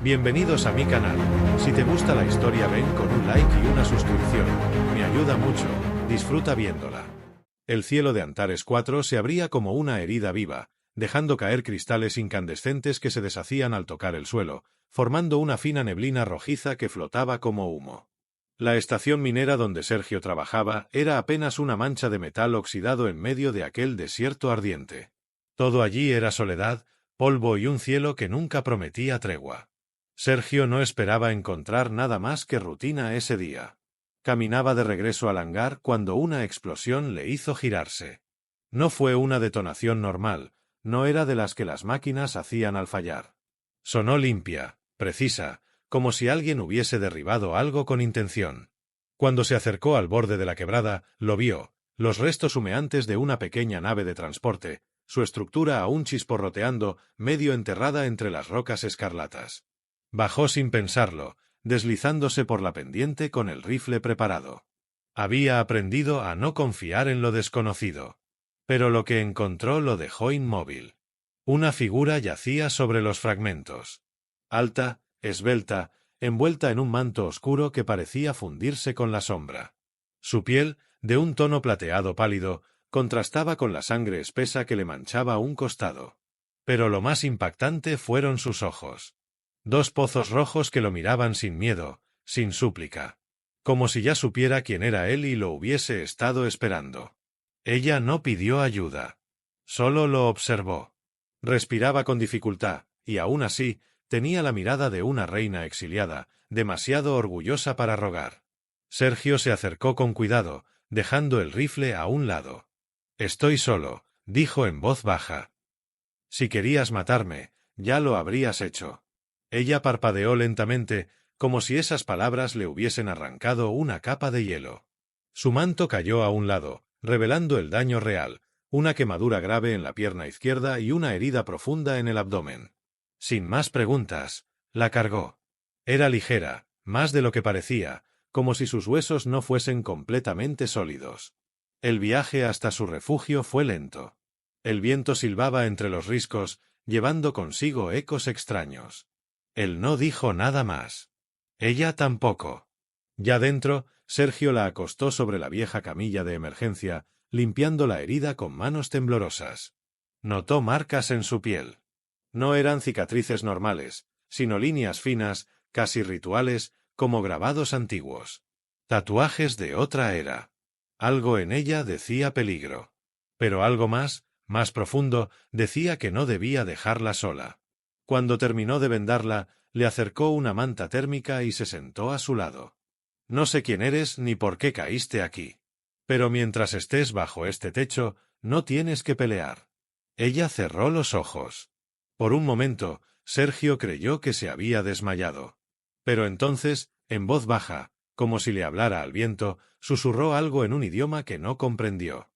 Bienvenidos a mi canal. Si te gusta la historia ven con un like y una suscripción. Me ayuda mucho. Disfruta viéndola. El cielo de Antares 4 se abría como una herida viva, dejando caer cristales incandescentes que se deshacían al tocar el suelo, formando una fina neblina rojiza que flotaba como humo. La estación minera donde Sergio trabajaba era apenas una mancha de metal oxidado en medio de aquel desierto ardiente. Todo allí era soledad, polvo y un cielo que nunca prometía tregua. Sergio no esperaba encontrar nada más que rutina ese día. Caminaba de regreso al hangar cuando una explosión le hizo girarse. No fue una detonación normal, no era de las que las máquinas hacían al fallar. Sonó limpia, precisa, como si alguien hubiese derribado algo con intención. Cuando se acercó al borde de la quebrada, lo vio, los restos humeantes de una pequeña nave de transporte, su estructura aún chisporroteando, medio enterrada entre las rocas escarlatas. Bajó sin pensarlo, deslizándose por la pendiente con el rifle preparado. Había aprendido a no confiar en lo desconocido. Pero lo que encontró lo dejó inmóvil. Una figura yacía sobre los fragmentos. Alta, esbelta, envuelta en un manto oscuro que parecía fundirse con la sombra. Su piel, de un tono plateado pálido, contrastaba con la sangre espesa que le manchaba un costado. Pero lo más impactante fueron sus ojos. Dos pozos rojos que lo miraban sin miedo, sin súplica. Como si ya supiera quién era él y lo hubiese estado esperando. Ella no pidió ayuda. Solo lo observó. Respiraba con dificultad, y aún así, tenía la mirada de una reina exiliada, demasiado orgullosa para rogar. Sergio se acercó con cuidado, dejando el rifle a un lado. «Estoy solo», dijo en voz baja. «Si querías matarme, ya lo habrías hecho». Ella parpadeó lentamente, como si esas palabras le hubiesen arrancado una capa de hielo. Su manto cayó a un lado, revelando el daño real, una quemadura grave en la pierna izquierda y una herida profunda en el abdomen. Sin más preguntas, la cargó. Era ligera, más de lo que parecía, como si sus huesos no fuesen completamente sólidos. El viaje hasta su refugio fue lento. El viento silbaba entre los riscos, llevando consigo ecos extraños. Él no dijo nada más. Ella tampoco. Ya dentro, Sergio la acostó sobre la vieja camilla de emergencia, limpiando la herida con manos temblorosas. Notó marcas en su piel. No eran cicatrices normales, sino líneas finas, casi rituales, como grabados antiguos. Tatuajes de otra era. Algo en ella decía peligro. Pero algo más profundo, decía que no debía dejarla sola. Cuando terminó de vendarla, le acercó una manta térmica y se sentó a su lado. «No sé quién eres ni por qué caíste aquí. Pero mientras estés bajo este techo, no tienes que pelear». Ella cerró los ojos. Por un momento, Sergio creyó que se había desmayado. Pero entonces, en voz baja, como si le hablara al viento, susurró algo en un idioma que no comprendió.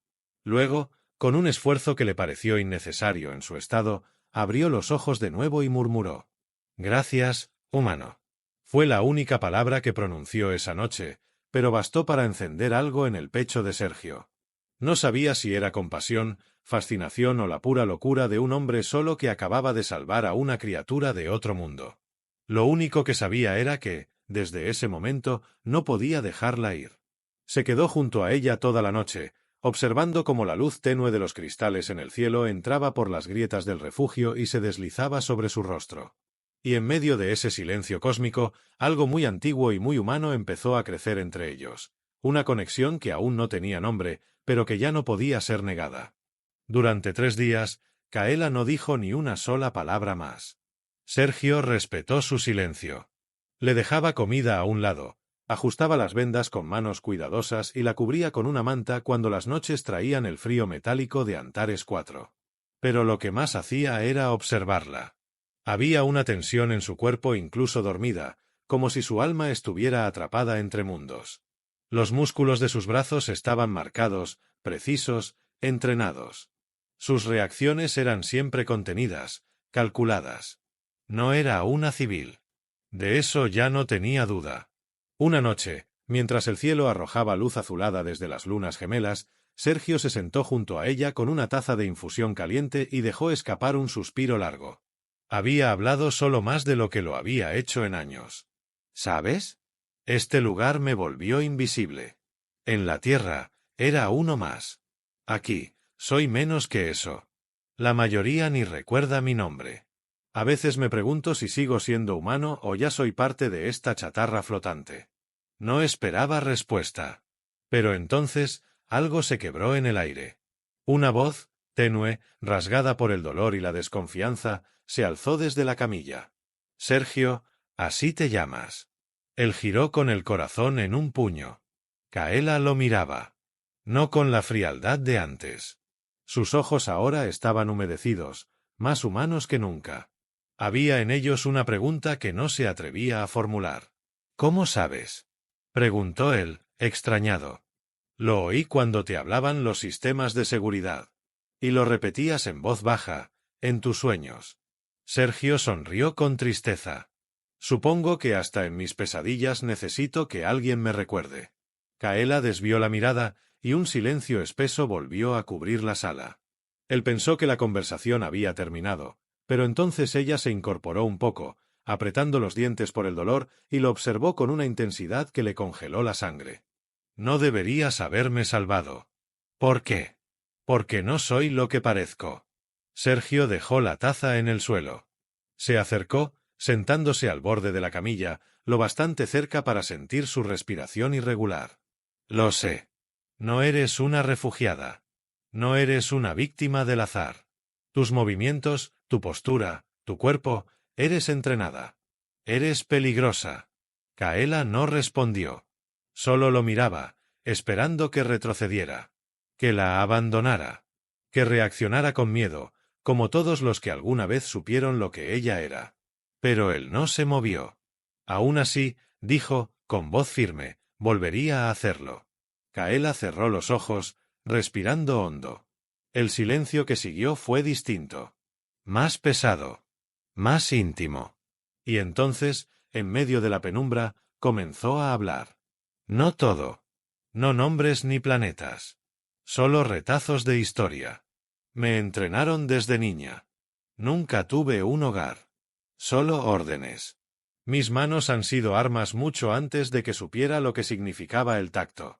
Luego, con un esfuerzo que le pareció innecesario en su estado, abrió los ojos de nuevo y murmuró: «Gracias, humano». Fue la única palabra que pronunció esa noche, pero bastó para encender algo en el pecho de Sergio. No sabía si era compasión, fascinación o la pura locura de un hombre solo que acababa de salvar a una criatura de otro mundo. Lo único que sabía era que, desde ese momento, no podía dejarla ir. Se quedó junto a ella toda la noche, observando cómo la luz tenue de los cristales en el cielo entraba por las grietas del refugio y se deslizaba sobre su rostro. Y en medio de ese silencio cósmico, algo muy antiguo y muy humano empezó a crecer entre ellos. Una conexión que aún no tenía nombre, pero que ya no podía ser negada. Durante 3 días, Kaela no dijo ni una sola palabra más. Sergio respetó su silencio. Le dejaba comida a un lado, ajustaba las vendas con manos cuidadosas y la cubría con una manta cuando las noches traían el frío metálico de Antares 4. Pero lo que más hacía era observarla. Había una tensión en su cuerpo incluso dormida, como si su alma estuviera atrapada entre mundos. Los músculos de sus brazos estaban marcados, precisos, entrenados. Sus reacciones eran siempre contenidas, calculadas. No era una civil. De eso ya no tenía duda. Una noche, mientras el cielo arrojaba luz azulada desde las lunas gemelas, Sergio se sentó junto a ella con una taza de infusión caliente y dejó escapar un suspiro largo. Había hablado solo más de lo que lo había hecho en años. ¿Sabes? Este lugar me volvió invisible. En la Tierra, era uno más. Aquí, soy menos que eso. La mayoría ni recuerda mi nombre. A veces me pregunto si sigo siendo humano o ya soy parte de esta chatarra flotante. No esperaba respuesta. Pero entonces, algo se quebró en el aire. Una voz, tenue, rasgada por el dolor y la desconfianza, se alzó desde la camilla. Sergio, así te llamas. Él giró con el corazón en un puño. Kaela lo miraba. No con la frialdad de antes. Sus ojos ahora estaban humedecidos, más humanos que nunca. Había en ellos una pregunta que no se atrevía a formular. ¿Cómo sabes? Preguntó él, extrañado. Lo oí cuando te hablaban los sistemas de seguridad. Y lo repetías en voz baja, en tus sueños. Sergio sonrió con tristeza. Supongo que hasta en mis pesadillas necesito que alguien me recuerde. Kaela desvió la mirada, y un silencio espeso volvió a cubrir la sala. Él pensó que la conversación había terminado, pero entonces ella se incorporó un poco, apretando los dientes por el dolor, y lo observó con una intensidad que le congeló la sangre. No deberías haberme salvado. ¿Por qué? Porque no soy lo que parezco. Sergio dejó la taza en el suelo. Se acercó, sentándose al borde de la camilla, lo bastante cerca para sentir su respiración irregular. Lo sé. No eres una refugiada. No eres una víctima del azar. Tus movimientos, tu postura, tu cuerpo, eres entrenada. Eres peligrosa. Kaela no respondió. Solo lo miraba, esperando que retrocediera. Que la abandonara. Que reaccionara con miedo, como todos los que alguna vez supieron lo que ella era. Pero él no se movió. Aún así, dijo, con voz firme, volvería a hacerlo. Kaela cerró los ojos, respirando hondo. El silencio que siguió fue distinto. Más pesado. Más íntimo. Y entonces, en medio de la penumbra, comenzó a hablar. No todo. No nombres ni planetas. Solo retazos de historia. Me entrenaron desde niña. Nunca tuve un hogar. Solo órdenes. Mis manos han sido armas mucho antes de que supiera lo que significaba el tacto.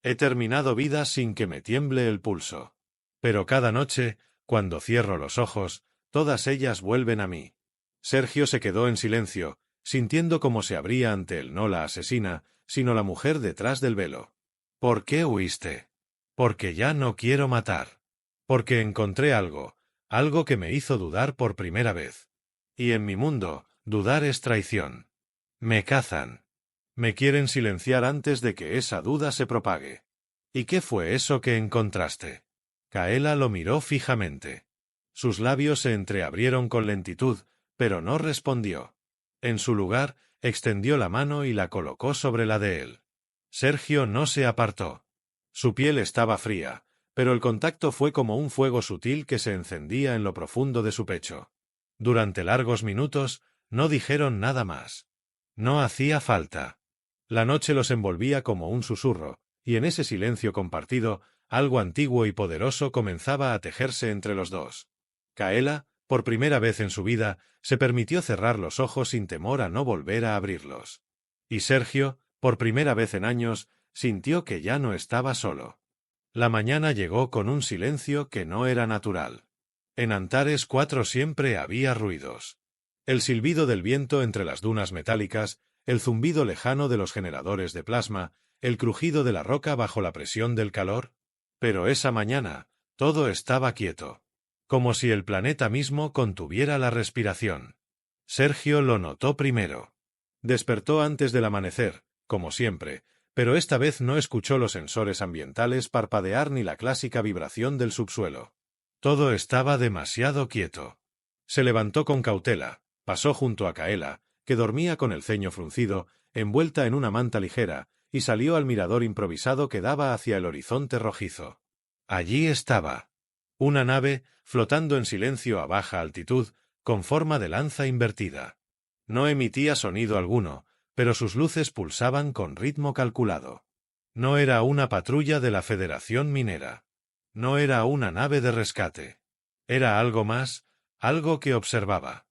He terminado vidas sin que me tiemble el pulso. Pero cada noche, cuando cierro los ojos, todas ellas vuelven a mí. Sergio se quedó en silencio, sintiendo como se abría ante él no la asesina, sino la mujer detrás del velo. ¿Por qué huiste? Porque ya no quiero matar. Porque encontré algo que me hizo dudar por primera vez. Y en mi mundo, dudar es traición. Me cazan. Me quieren silenciar antes de que esa duda se propague. ¿Y qué fue eso que encontraste? Kaela lo miró fijamente. Sus labios se entreabrieron con lentitud, pero no respondió. En su lugar, extendió la mano y la colocó sobre la de él. Sergio no se apartó. Su piel estaba fría, pero el contacto fue como un fuego sutil que se encendía en lo profundo de su pecho. Durante largos minutos, no dijeron nada más. No hacía falta. La noche los envolvía como un susurro, y en ese silencio compartido, algo antiguo y poderoso comenzaba a tejerse entre los dos. Kaela, por primera vez en su vida, se permitió cerrar los ojos sin temor a no volver a abrirlos. Y Sergio, por primera vez en años, sintió que ya no estaba solo. La mañana llegó con un silencio que no era natural. En Antares 4 siempre había ruidos. El silbido del viento entre las dunas metálicas, el zumbido lejano de los generadores de plasma, el crujido de la roca bajo la presión del calor. Pero esa mañana, todo estaba quieto. Como si el planeta mismo contuviera la respiración. Sergio lo notó primero. Despertó antes del amanecer, como siempre, pero esta vez no escuchó los sensores ambientales parpadear ni la clásica vibración del subsuelo. Todo estaba demasiado quieto. Se levantó con cautela, pasó junto a Kaela, que dormía con el ceño fruncido, envuelta en una manta ligera, y salió al mirador improvisado que daba hacia el horizonte rojizo. Allí estaba. Una nave, flotando en silencio a baja altitud, con forma de lanza invertida. No emitía sonido alguno, pero sus luces pulsaban con ritmo calculado. No era una patrulla de la Federación Minera. No era una nave de rescate. Era algo más, algo que observaba.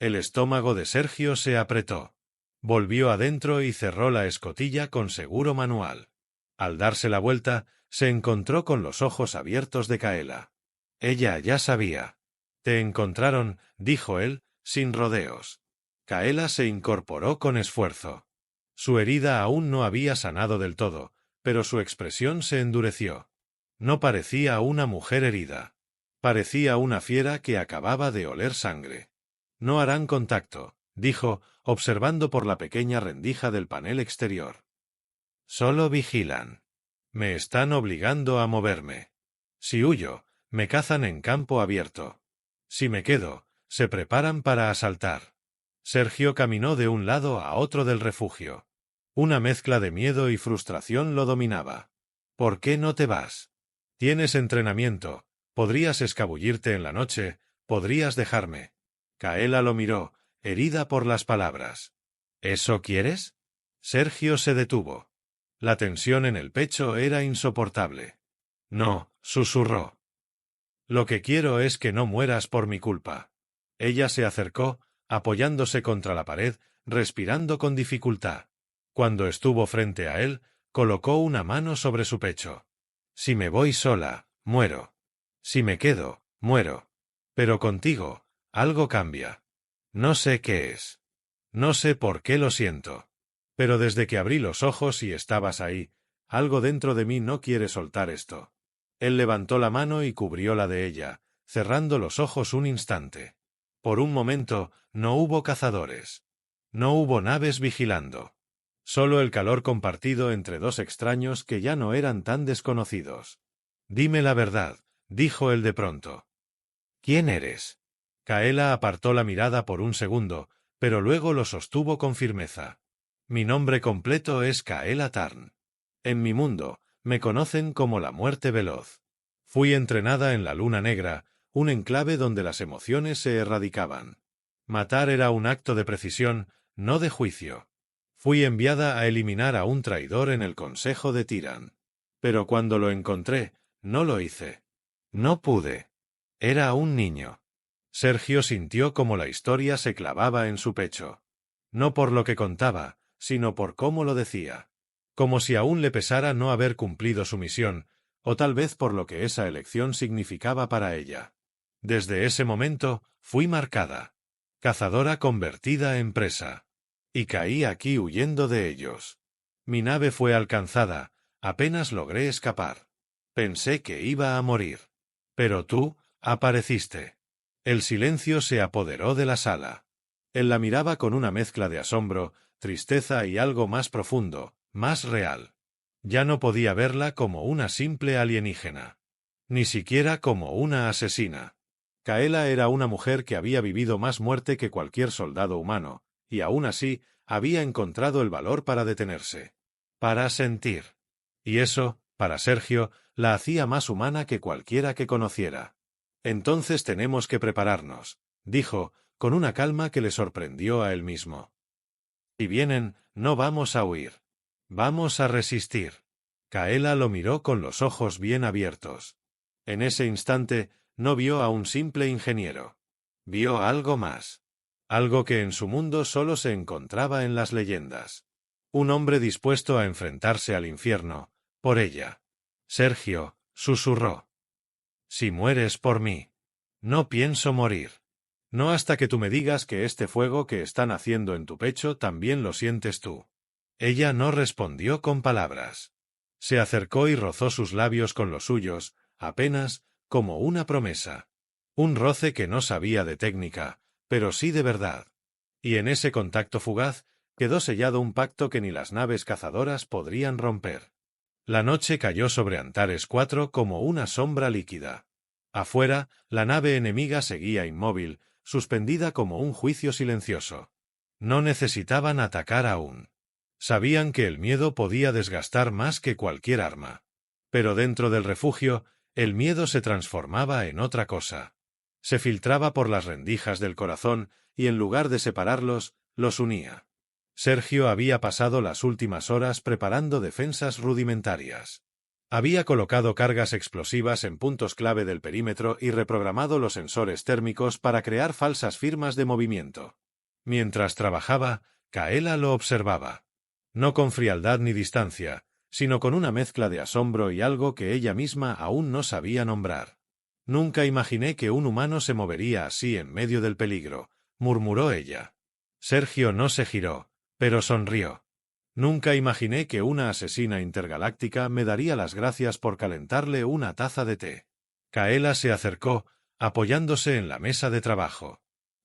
El estómago de Sergio se apretó. Volvió adentro y cerró la escotilla con seguro manual. Al darse la vuelta, se encontró con los ojos abiertos de Kaela. Ella ya sabía. «Te encontraron», dijo él, sin rodeos. Kaela se incorporó con esfuerzo. Su herida aún no había sanado del todo, pero su expresión se endureció. No parecía una mujer herida. Parecía una fiera que acababa de oler sangre. «No harán contacto», dijo, observando por la pequeña rendija del panel exterior. «Solo vigilan. Me están obligando a moverme. Si huyo, me cazan en campo abierto. Si me quedo, se preparan para asaltar». Sergio caminó de un lado a otro del refugio. Una mezcla de miedo y frustración lo dominaba. «¿Por qué no te vas? Tienes entrenamiento, podrías escabullirte en la noche, podrías dejarme». Kaela lo miró, herida por las palabras. «¿Eso quieres?» Sergio se detuvo. La tensión en el pecho era insoportable. «No», susurró. «Lo que quiero es que no mueras por mi culpa». Ella se acercó, apoyándose contra la pared, respirando con dificultad. Cuando estuvo frente a él, colocó una mano sobre su pecho. «Si me voy sola, muero. Si me quedo, muero. Pero contigo, algo cambia. No sé qué es. No sé por qué lo siento. Pero desde que abrí los ojos y estabas ahí, algo dentro de mí no quiere soltar esto». Él levantó la mano y cubrió la de ella, cerrando los ojos un instante. Por un momento, no hubo cazadores. No hubo naves vigilando. Solo el calor compartido entre dos extraños que ya no eran tan desconocidos. «Dime la verdad», dijo él de pronto. «¿Quién eres?» Kaela apartó la mirada por un segundo, pero luego lo sostuvo con firmeza. «Mi nombre completo es Kaela Tarn. En mi mundo, me conocen como la muerte veloz. Fui entrenada en la Luna Negra, un enclave donde las emociones se erradicaban. Matar era un acto de precisión, no de juicio. Fui enviada a eliminar a un traidor en el Consejo de Tiran. Pero cuando lo encontré, no lo hice. No pude. Era un niño». Sergio sintió como la historia se clavaba en su pecho. No por lo que contaba, sino por cómo lo decía. Como si aún le pesara no haber cumplido su misión, o tal vez por lo que esa elección significaba para ella. Desde ese momento, fui marcada. Cazadora convertida en presa. Y caí aquí huyendo de ellos. Mi nave fue alcanzada, apenas logré escapar. Pensé que iba a morir. Pero tú, apareciste. El silencio se apoderó de la sala. Él la miraba con una mezcla de asombro, tristeza y algo más profundo, más real. Ya no podía verla como una simple alienígena. Ni siquiera como una asesina. Kaela era una mujer que había vivido más muerte que cualquier soldado humano, y aún así, había encontrado el valor para detenerse. Para sentir. Y eso, para Sergio, la hacía más humana que cualquiera que conociera. «Entonces tenemos que prepararnos», dijo, con una calma que le sorprendió a él mismo. «Si vienen, no vamos a huir. Vamos a resistir». Kaela lo miró con los ojos bien abiertos. En ese instante, no vio a un simple ingeniero. Vio algo más. Algo que en su mundo solo se encontraba en las leyendas. Un hombre dispuesto a enfrentarse al infierno, por ella. Sergio, susurró. «Si mueres por mí. No pienso morir. No hasta que tú me digas que este fuego que están haciendo en tu pecho también lo sientes tú». Ella no respondió con palabras. Se acercó y rozó sus labios con los suyos, apenas, como una promesa. Un roce que no sabía de técnica, pero sí de verdad. Y en ese contacto fugaz, quedó sellado un pacto que ni las naves cazadoras podrían romper. La noche cayó sobre Antares 4 como una sombra líquida. Afuera, la nave enemiga seguía inmóvil, suspendida como un juicio silencioso. No necesitaban atacar aún. Sabían que el miedo podía desgastar más que cualquier arma. Pero dentro del refugio, el miedo se transformaba en otra cosa. Se filtraba por las rendijas del corazón y en lugar de separarlos, los unía. Sergio había pasado las últimas horas preparando defensas rudimentarias. Había colocado cargas explosivas en puntos clave del perímetro y reprogramado los sensores térmicos para crear falsas firmas de movimiento. Mientras trabajaba, Kaela lo observaba. No con frialdad ni distancia, sino con una mezcla de asombro y algo que ella misma aún no sabía nombrar. «Nunca imaginé que un humano se movería así en medio del peligro», murmuró ella. Sergio no se giró, pero sonrió. «Nunca imaginé que una asesina intergaláctica me daría las gracias por calentarle una taza de té». Kaela se acercó, apoyándose en la mesa de trabajo.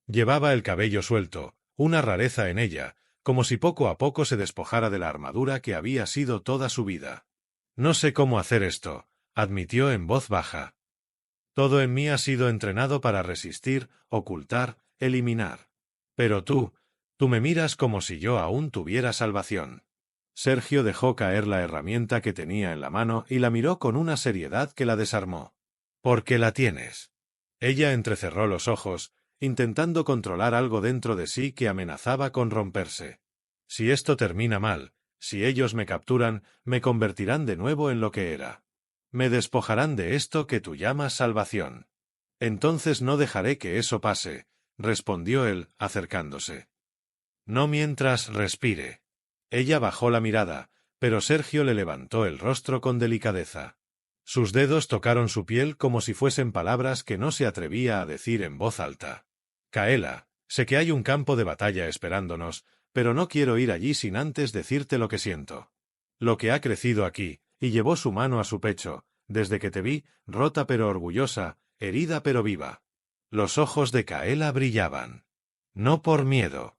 Llevaba el cabello suelto, una rareza en ella, como si poco a poco se despojara de la armadura que había sido toda su vida. «No sé cómo hacer esto», admitió en voz baja. «Todo en mí ha sido entrenado para resistir, ocultar, eliminar. Pero tú me miras como si yo aún tuviera salvación». Sergio dejó caer la herramienta que tenía en la mano y la miró con una seriedad que la desarmó. «¿Por qué la tienes?» Ella entrecerró los ojos, intentando controlar algo dentro de sí que amenazaba con romperse. «Si esto termina mal, si ellos me capturan, me convertirán de nuevo en lo que era. Me despojarán de esto que tú llamas salvación». «Entonces no dejaré que eso pase», respondió él, acercándose. «No mientras respire». Ella bajó la mirada, pero Sergio le levantó el rostro con delicadeza. Sus dedos tocaron su piel como si fuesen palabras que no se atrevía a decir en voz alta. «Kaela, sé que hay un campo de batalla esperándonos, pero no quiero ir allí sin antes decirte lo que siento. Lo que ha crecido aquí», y llevó su mano a su pecho, «desde que te vi, rota pero orgullosa, herida pero viva». Los ojos de Kaela brillaban. No por miedo,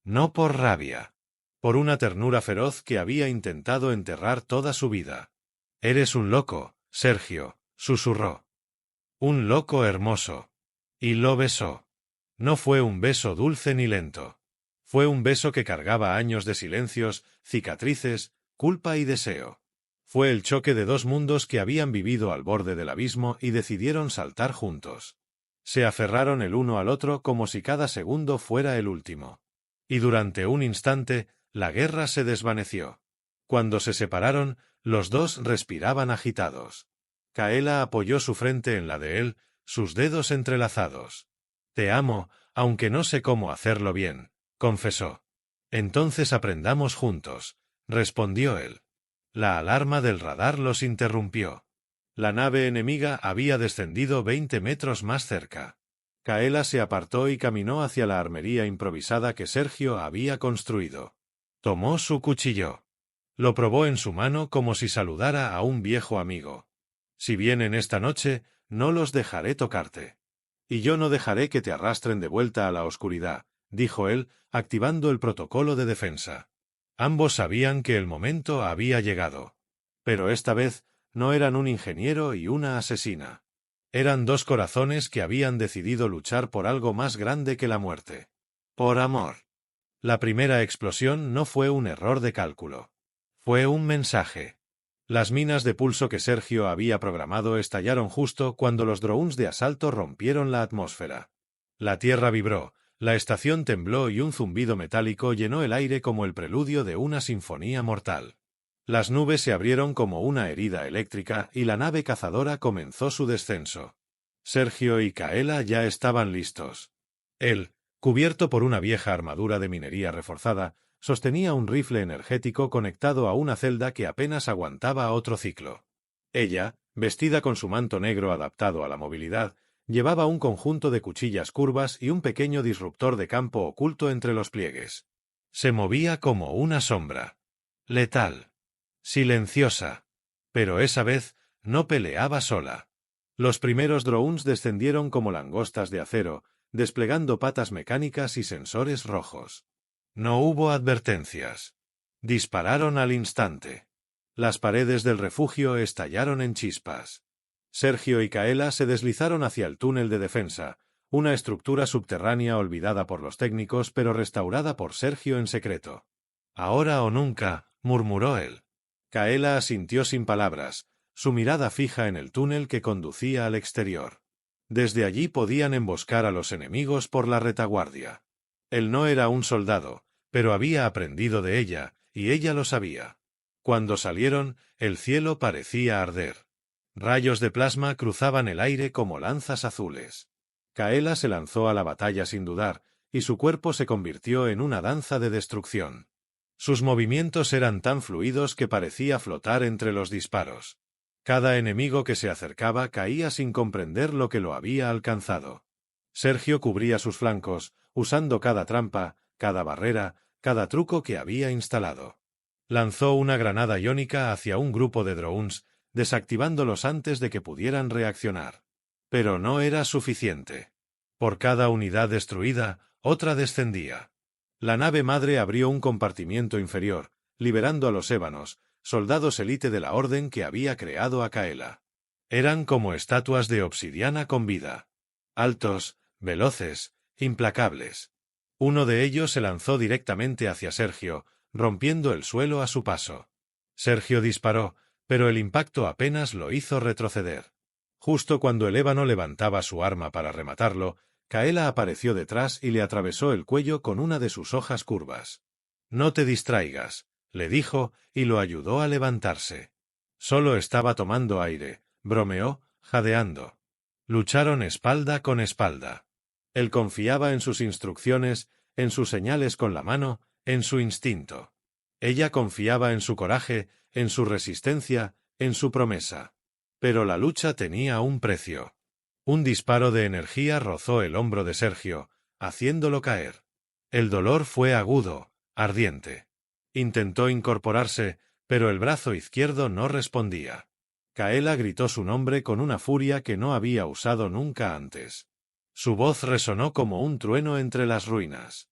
no por rabia, por una ternura feroz que había intentado enterrar toda su vida. «Eres un loco, Sergio», susurró. «Un loco hermoso». Y lo besó. No fue un beso dulce ni lento. Fue un beso que cargaba años de silencios, cicatrices, culpa y deseo. Fue el choque de dos mundos que habían vivido al borde del abismo y decidieron saltar juntos. Se aferraron el uno al otro como si cada segundo fuera el último. Y durante un instante, la guerra se desvaneció. Cuando se separaron, los dos respiraban agitados. Kaela apoyó su frente en la de él, sus dedos entrelazados. «Te amo, aunque no sé cómo hacerlo bien», confesó. «Entonces aprendamos juntos», respondió él. La alarma del radar los interrumpió. La nave enemiga había descendido 20 metros más cerca. Kaela se apartó y caminó hacia la armería improvisada que Sergio había construido. Tomó su cuchillo. Lo probó en su mano como si saludara a un viejo amigo. «Si vienen esta noche, no los dejaré tocarte. Y yo no dejaré que te arrastren de vuelta a la oscuridad», dijo él, activando el protocolo de defensa. Ambos sabían que el momento había llegado. Pero esta vez no eran un ingeniero y una asesina. Eran dos corazones que habían decidido luchar por algo más grande que la muerte. Por amor. La primera explosión no fue un error de cálculo. Fue un mensaje. Las minas de pulso que Sergio había programado estallaron justo cuando los drones de asalto rompieron la atmósfera. La tierra vibró, la estación tembló y un zumbido metálico llenó el aire como el preludio de una sinfonía mortal. Las nubes se abrieron como una herida eléctrica y la nave cazadora comenzó su descenso. Sergio y Kaela ya estaban listos. Él, cubierto por una vieja armadura de minería reforzada, sostenía un rifle energético conectado a una celda que apenas aguantaba otro ciclo. Ella, vestida con su manto negro adaptado a la movilidad, llevaba un conjunto de cuchillas curvas y un pequeño disruptor de campo oculto entre los pliegues. Se movía como una sombra. Letal. Silenciosa. Pero esa vez no peleaba sola. Los primeros drones descendieron como langostas de acero, desplegando patas mecánicas y sensores rojos. No hubo advertencias. Dispararon al instante. Las paredes del refugio estallaron en chispas. Sergio y Kaela se deslizaron hacia el túnel de defensa, una estructura subterránea olvidada por los técnicos pero restaurada por Sergio en secreto. «Ahora o nunca», murmuró él. Kaela asintió sin palabras, su mirada fija en el túnel que conducía al exterior. Desde allí podían emboscar a los enemigos por la retaguardia. Él no era un soldado, pero había aprendido de ella, y ella lo sabía. Cuando salieron, el cielo parecía arder. Rayos de plasma cruzaban el aire como lanzas azules. Kaela se lanzó a la batalla sin dudar, y su cuerpo se convirtió en una danza de destrucción. Sus movimientos eran tan fluidos que parecía flotar entre los disparos. Cada enemigo que se acercaba caía sin comprender lo que lo había alcanzado. Sergio cubría sus flancos, usando cada trampa, cada barrera, cada truco que había instalado. Lanzó una granada iónica hacia un grupo de drones, desactivándolos antes de que pudieran reaccionar. Pero no era suficiente. Por cada unidad destruida, otra descendía. La nave madre abrió un compartimiento inferior, liberando a los ébanos, soldados élite de la orden que había creado a Kaela. Eran como estatuas de obsidiana con vida. Altos, veloces, implacables. Uno de ellos se lanzó directamente hacia Sergio, rompiendo el suelo a su paso. Sergio disparó, pero el impacto apenas lo hizo retroceder. Justo cuando el ébano levantaba su arma para rematarlo, Kaela apareció detrás y le atravesó el cuello con una de sus hojas curvas. «No te distraigas», le dijo, y lo ayudó a levantarse. Solo estaba tomando aire, bromeó, jadeando. Lucharon espalda con espalda. Él confiaba en sus instrucciones, en sus señales con la mano, en su instinto. Ella confiaba en su coraje, en su resistencia, en su promesa. Pero la lucha tenía un precio. Un disparo de energía rozó el hombro de Sergio, haciéndolo caer. El dolor fue agudo, ardiente. Intentó incorporarse, pero el brazo izquierdo no respondía. Kaela gritó su nombre con una furia que no había usado nunca antes. Su voz resonó como un trueno entre las ruinas.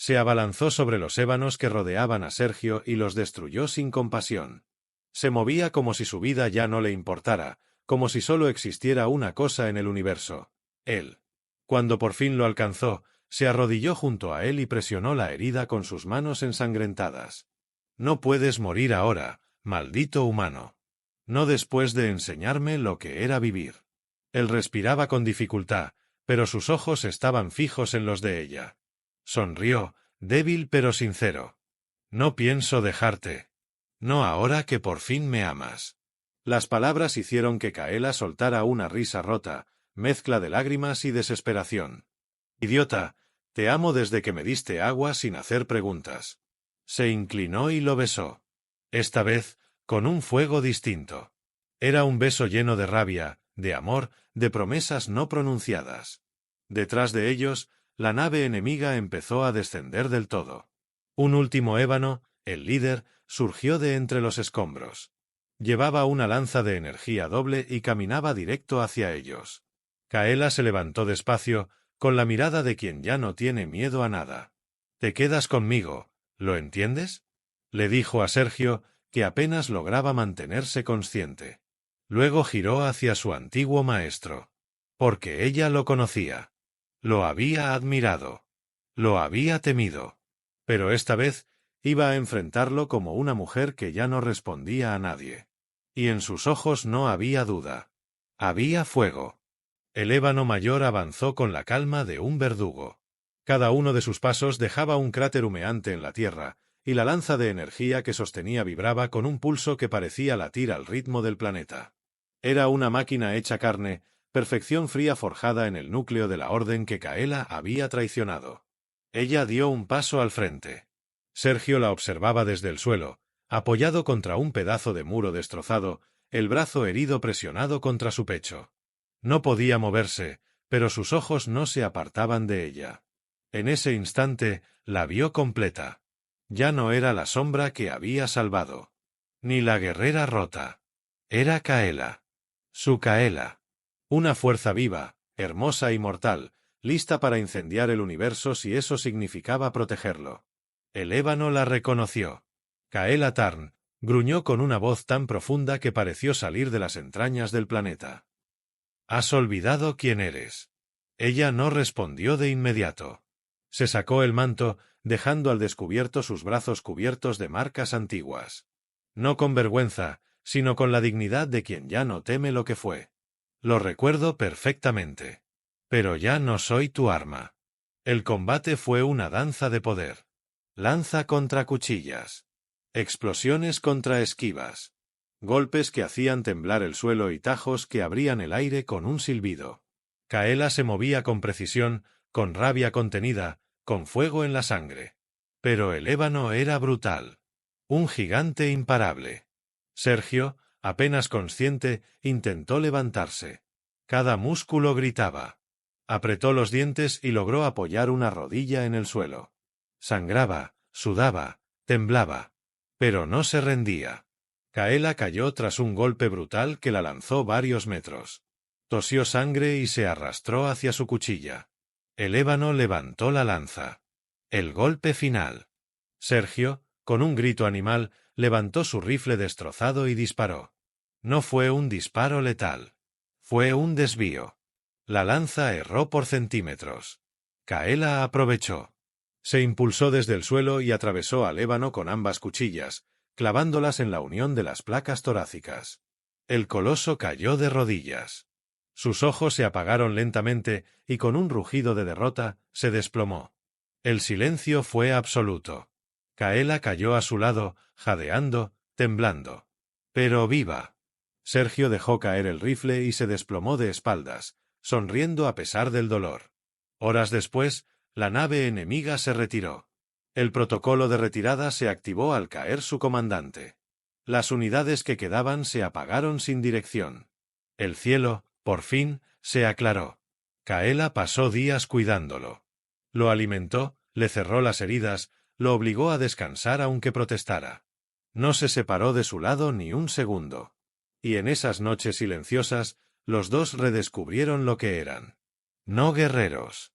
Se abalanzó sobre los ébanos que rodeaban a Sergio y los destruyó sin compasión. Se movía como si su vida ya no le importara, como si solo existiera una cosa en el universo: él. Cuando por fin lo alcanzó, se arrodilló junto a él y presionó la herida con sus manos ensangrentadas. «No puedes morir ahora, maldito humano. No después de enseñarme lo que era vivir». Él respiraba con dificultad, pero sus ojos estaban fijos en los de ella. Sonrió, débil pero sincero. «No pienso dejarte. No ahora que por fin me amas». Las palabras hicieron que Kaela soltara una risa rota, mezcla de lágrimas y desesperación. «Idiota, te amo desde que me diste agua sin hacer preguntas». Se inclinó y lo besó. Esta vez, con un fuego distinto. Era un beso lleno de rabia, de amor, de promesas no pronunciadas. Detrás de ellos, la nave enemiga empezó a descender del todo. Un último ébano, el líder, surgió de entre los escombros. Llevaba una lanza de energía doble y caminaba directo hacia ellos. Kaela se levantó despacio, con la mirada de quien ya no tiene miedo a nada. «Te quedas conmigo, ¿lo entiendes?», le dijo a Sergio, que apenas lograba mantenerse consciente. Luego giró hacia su antiguo maestro. Porque ella lo conocía. Lo había admirado. Lo había temido. Pero esta vez iba a enfrentarlo como una mujer que ya no respondía a nadie. Y en sus ojos no había duda. Había fuego. El ébano mayor avanzó con la calma de un verdugo. Cada uno de sus pasos dejaba un cráter humeante en la tierra, y la lanza de energía que sostenía vibraba con un pulso que parecía latir al ritmo del planeta. Era una máquina hecha carne, perfección fría forjada en el núcleo de la orden que Kaela había traicionado. Ella dio un paso al frente. Sergio la observaba desde el suelo, apoyado contra un pedazo de muro destrozado, el brazo herido presionado contra su pecho. No podía moverse, pero sus ojos no se apartaban de ella. En ese instante, la vio completa. Ya no era la sombra que había salvado. Ni la guerrera rota. Era Kaela. Su Kaela. Una fuerza viva, hermosa y mortal, lista para incendiar el universo si eso significaba protegerlo. El ébano la reconoció. Kaela Tarn, gruñó con una voz tan profunda que pareció salir de las entrañas del planeta. «Has olvidado quién eres». Ella no respondió de inmediato. Se sacó el manto, dejando al descubierto sus brazos cubiertos de marcas antiguas. No con vergüenza, sino con la dignidad de quien ya no teme lo que fue. «Lo recuerdo perfectamente. Pero ya no soy tu arma». El combate fue una danza de poder. Lanza contra cuchillas. Explosiones contra esquivas. Golpes que hacían temblar el suelo y tajos que abrían el aire con un silbido. Kaela se movía con precisión, con rabia contenida, con fuego en la sangre. Pero el ébano era brutal. Un gigante imparable. Sergio, apenas consciente, intentó levantarse. Cada músculo gritaba. Apretó los dientes y logró apoyar una rodilla en el suelo. Sangraba, sudaba, temblaba. Pero no se rendía. Kaela cayó tras un golpe brutal que la lanzó varios metros. Tosió sangre y se arrastró hacia su cuchilla. El ébano levantó la lanza. El golpe final. Sergio, con un grito animal, levantó su rifle destrozado y disparó. No fue un disparo letal. Fue un desvío. La lanza erró por centímetros. Kaela aprovechó. Se impulsó desde el suelo y atravesó al ébano con ambas cuchillas, clavándolas en la unión de las placas torácicas. El coloso cayó de rodillas. Sus ojos se apagaron lentamente y con un rugido de derrota se desplomó. El silencio fue absoluto. Kaela cayó a su lado, jadeando, temblando. Pero viva. Sergio dejó caer el rifle y se desplomó de espaldas, sonriendo a pesar del dolor. Horas después, la nave enemiga se retiró. El protocolo de retirada se activó al caer su comandante. Las unidades que quedaban se apagaron sin dirección. El cielo, por fin, se aclaró. Kaela pasó días cuidándolo. Lo alimentó, le cerró las heridas, lo obligó a descansar aunque protestara. No se separó de su lado ni un segundo. Y en esas noches silenciosas, los dos redescubrieron lo que eran. No guerreros.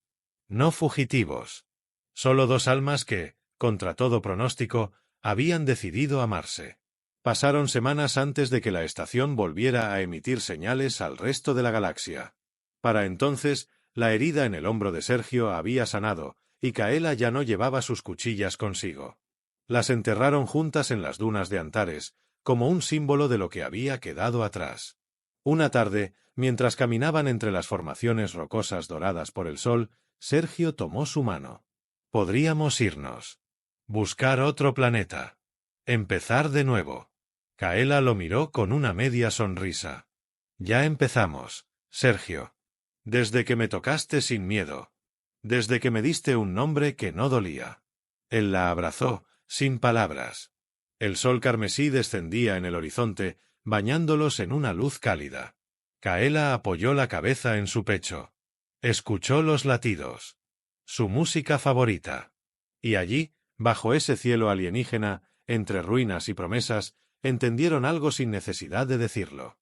No fugitivos. Solo dos almas que, contra todo pronóstico, habían decidido amarse. Pasaron semanas antes de que la estación volviera a emitir señales al resto de la galaxia. Para entonces, la herida en el hombro de Sergio había sanado, y Kaela ya no llevaba sus cuchillas consigo. Las enterraron juntas en las dunas de Antares, como un símbolo de lo que había quedado atrás. Una tarde, mientras caminaban entre las formaciones rocosas doradas por el sol, Sergio tomó su mano. Podríamos irnos. Buscar otro planeta. Empezar de nuevo. Kaela lo miró con una media sonrisa. Ya empezamos, Sergio. Desde que me tocaste sin miedo. Desde que me diste un nombre que no dolía. Él la abrazó, sin palabras. El sol carmesí descendía en el horizonte, bañándolos en una luz cálida. Kaela apoyó la cabeza en su pecho. Escuchó los latidos. Su música favorita. Y allí, bajo ese cielo alienígena, entre ruinas y promesas, entendieron algo sin necesidad de decirlo.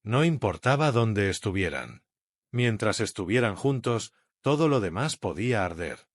No importaba dónde estuvieran. Mientras estuvieran juntos, todo lo demás podía arder.